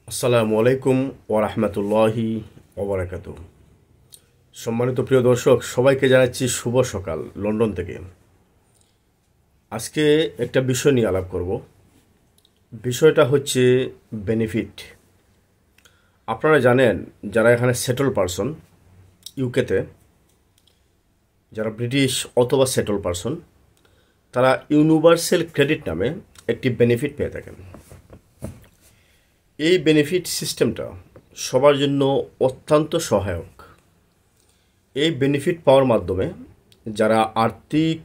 আসসালামু আলাইকুম ওরহমতুল্লাহি ওবরাকাতু। সম্মানিত প্রিয় দর্শক, সবাইকে জানাচ্ছি শুভ সকাল লন্ডন থেকে। আজকে একটা বিষয় নিয়ে আলাপ করব। বিষয়টা হচ্ছে বেনিফিট। আপনারা জানেন, যারা এখানে সেটল পারসন, ইউকেতে যারা ব্রিটিশ অথবা সেটল পারসন, তারা ইউনিভার্সাল ক্রেডিট নামে একটি বেনিফিট পেয়ে থাকেন। এই বেনিফিট সিস্টেমটা সবার জন্য অত্যন্ত সহায়ক। এই বেনিফিট পাওয়ার মাধ্যমে যারা আর্থিক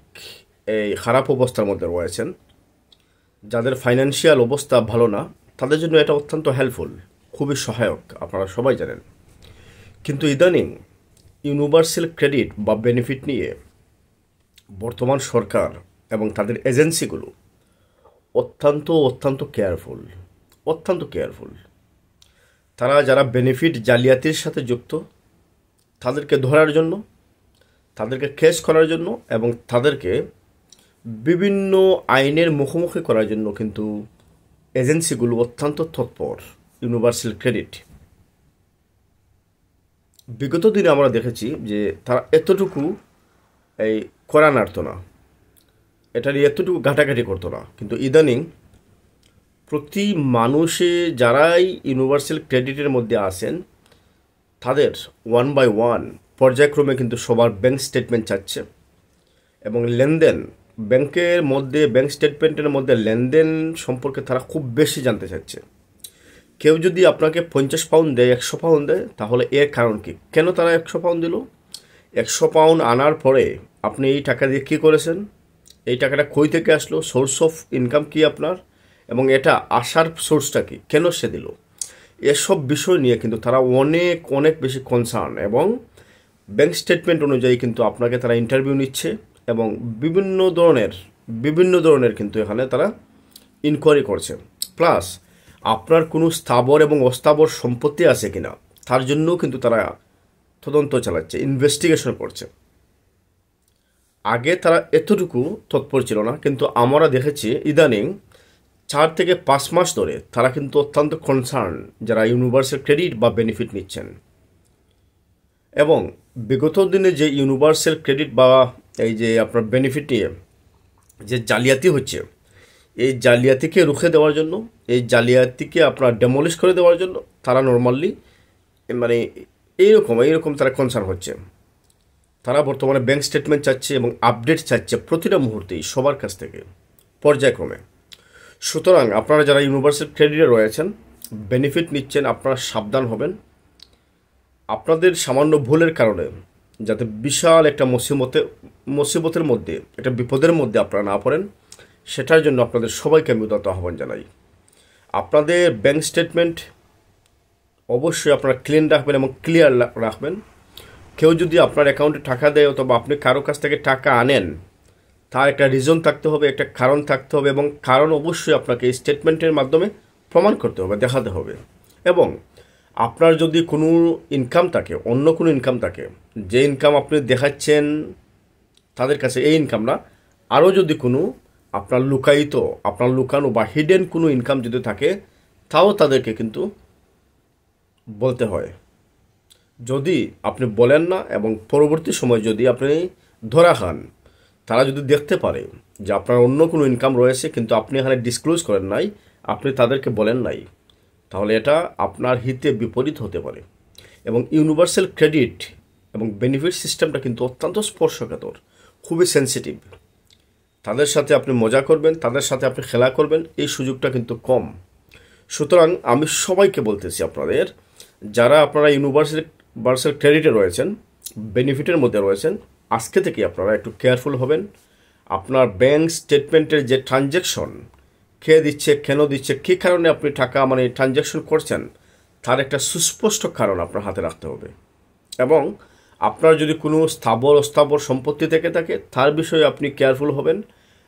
খারাপ অবস্থার মধ্যে রয়েছেন, যাদের ফাইন্যান্সিয়াল অবস্থা ভালো না, তাদের জন্য এটা অত্যন্ত হেল্পফুল, খুবই সহায়ক, আপনারা সবাই জানেন। কিন্তু ইদানিং ইউনিভার্সাল ক্রেডিট বা বেনিফিট নিয়ে বর্তমান সরকার এবং তাদের এজেন্সিগুলো অত্যন্ত কেয়ারফুল। তারা যারা বেনিফিট জালিয়াতির সাথে যুক্ত, তাদেরকে ধরার জন্য, তাদেরকে কেস করার জন্য এবং তাদেরকে বিভিন্ন আইনের মুখোমুখি করার জন্য কিন্তু এজেন্সিগুলো অত্যন্ত তৎপর। ইউনিভার্সাল ক্রেডিট বিগত দিনে আমরা দেখেছি যে তারা এতটুকু করা নাড়ত না, এটা নিয়ে এতটুকু ঘাটাঘাটি করতো না। কিন্তু ইদানিং প্রতি মানুষে যারাই ইউনিভার্সাল ক্রেডিটের মধ্যে আসেন, তাদের ওয়ান বাই ওয়ান পর্যায়ক্রমে কিন্তু সবার ব্যাংক স্টেটমেন্ট চাচ্ছে এবং লেনদেন, ব্যাংক স্টেটমেন্টের মধ্যে লেনদেন সম্পর্কে তারা খুব বেশি জানতে চাচ্ছে। কেউ যদি আপনাকে 50 পাউন্ড দেয়, 100 পাউন্ড দেয়, তাহলে এর কারণ কি, কেন তারা 100 পাউন্ড দিল, 100 পাউন্ড আনার পরে আপনি এই টাকা দিয়ে কী করেছেন, এই টাকাটা কই থেকে আসলো, সোর্স অফ ইনকাম কি আপনার, এবং এটা আসার সোর্সটা কি, কেন সে দিল, এসব বিষয় নিয়ে কিন্তু তারা অনেক বেশি কনসার্ন। এবং ব্যাংক স্টেটমেন্ট অনুযায়ী কিন্তু আপনাকে তারা ইন্টারভিউ নিচ্ছে এবং বিভিন্ন ধরনের কিন্তু এখানে তারা ইনকোয়ারি করছে। প্লাস আপনার কোনো স্থাবর এবং অস্থাবর সম্পত্তি আছে কিনা, তার জন্যও কিন্তু তারা তদন্ত চালাচ্ছে, ইনভেস্টিগেশন করছে। আগে তারা এতটুকু তৎপর ছিল না, কিন্তু আমরা দেখেছি ইদানিং 4 থেকে 5 মাস ধরে তারা কিন্তু অত্যন্ত কনসার্ন যারা ইউনিভার্সাল ক্রেডিট বা বেনিফিট নিচ্ছেন। এবং বিগত দিনে যে ইউনিভার্সাল ক্রেডিট বা এই যে আপনার বেনিফিট নিয়ে যে জালিয়াতি হচ্ছে, এই জালিয়াতিকে রুখে দেওয়ার জন্য, এই জালিয়াতিকে আপনার ডেমলিশ করে দেওয়ার জন্য তারা নর্মালি এইরকম তারা কনসার্ন হচ্ছে। তারা বর্তমানে ব্যাংক স্টেটমেন্ট চাচ্ছে এবং আপডেট চাচ্ছে প্রতিটা মুহূর্তেই সবার কাছ থেকে পর্যায়ক্রমে। সুতরাং আপনারা যারা ইউনিভার্সাল ক্রেডিটে রয়েছেন, বেনিফিট নিচ্ছেন, আপনারা সাবধান হবেন। আপনাদের সামান্য ভুলের কারণে যাতে বিশাল একটা মুসিবতের মধ্যে, একটা বিপদের মধ্যে আপনারা না পড়েন, সেটার জন্য আপনাদের সবাইকে আমি উদাত্ত আহ্বান জানাই। আপনাদের ব্যাংক স্টেটমেন্ট অবশ্যই আপনারা ক্লিন রাখবেন এবং ক্লিয়ার রাখবেন। কেউ যদি আপনার অ্যাকাউন্টে টাকা দেয় অথবা আপনি কারো কাছ থেকে টাকা আনেন, তার একটা রিজন থাকতে হবে, একটা কারণ থাকতে হবে, এবং কারণ অবশ্যই আপনাকে এই স্টেটমেন্টের মাধ্যমে প্রমাণ করতে হবে, দেখাতে হবে। এবং আপনার যদি কোনো ইনকাম থাকে, অন্য কোনো ইনকাম থাকে, যে ইনকাম আপনি দেখাচ্ছেন তাদের কাছে এই ইনকাম না, আরও যদি কোনো আপনার লুকানো বা হিডেন কোনো ইনকাম যদি থাকে, তাও তাদেরকে কিন্তু বলতে হয়। যদি আপনি বলেন না এবং পরবর্তী সময় যদি আপনি ধরা খান, তারা যদি দেখতে পারে যে আপনার অন্য কোনো ইনকাম রয়েছে কিন্তু আপনি এখানে ডিসক্লোজ করেন নাই, আপনি তাদেরকে বলেন নাই, তাহলে এটা আপনার হিতে বিপরীত হতে পারে। এবং ইউনিভার্সাল ক্রেডিট এবং বেনিফিট সিস্টেমটা কিন্তু অত্যন্ত স্পর্শকাতর, খুবই সেন্সিটিভ। তাদের সাথে আপনি মজা করবেন, তাদের সাথে আপনি খেলা করবেন, এই সুযোগটা কিন্তু কম। সুতরাং আমি সবাইকে বলতেছি, আপনাদের যারা আপনারা ইউনিভার্সাল ক্রেডিটে রয়েছেন, বেনিফিটের মধ্যে রয়েছেন, আজকে থেকে আপনারা একটু কেয়ারফুল হবেন। আপনার ব্যাংক স্টেটমেন্টের যে ট্রানজ্যাকশন, কে দিচ্ছে, কেন দিচ্ছে, কী কারণে আপনি টাকা ট্রানজ্যাকশন করছেন, তার একটা সুস্পষ্ট কারণ আপনার হাতে রাখতে হবে। এবং আপনার যদি কোনো অস্থাবর সম্পত্তি থেকে থাকে, তার বিষয়ে আপনি কেয়ারফুল হবেন।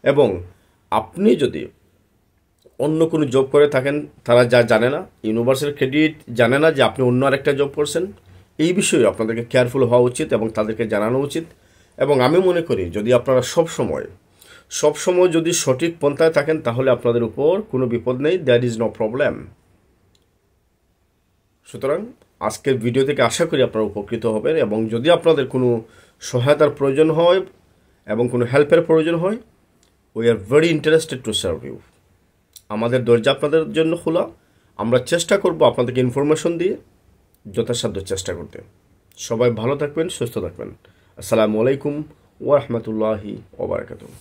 এবং আপনি যদি অন্য কোনো জব করে থাকেন, তারা যা জানে না, ইউনিভার্সাল ক্রেডিট জানে না যে আপনি অন্য আরেকটা জব করছেন, এই বিষয়ে আপনাদেরকে কেয়ারফুল হওয়া উচিত এবং তাদেরকে জানানো উচিত। এবং আমি মনে করি যদি আপনারা সবসময় যদি সঠিক পন্থায় থাকেন, তাহলে আপনাদের উপর কোনো বিপদ নেই, দ্যাট ইজ নো প্রবলেম। সুতরাং আজকের ভিডিও থেকে আশা করি আপনারা উপকৃত হবেন, এবং যদি আপনাদের কোনো সহায়তার প্রয়োজন হয় এবং কোনো হেল্পের প্রয়োজন হয়, we are very interested to serve you. আমাদের দরজা আপনাদের জন্য খোলা। আমরা চেষ্টা করব আপনাদেরকে ইনফরমেশন দিয়ে যথাসাধ্য চেষ্টা করতে। সবাই ভালো থাকবেন, সুস্থ থাকবেন। আসসালামু আলাইকুম ওয়া রাহমাতুল্লাহি ওয়া বারাকাতুহু।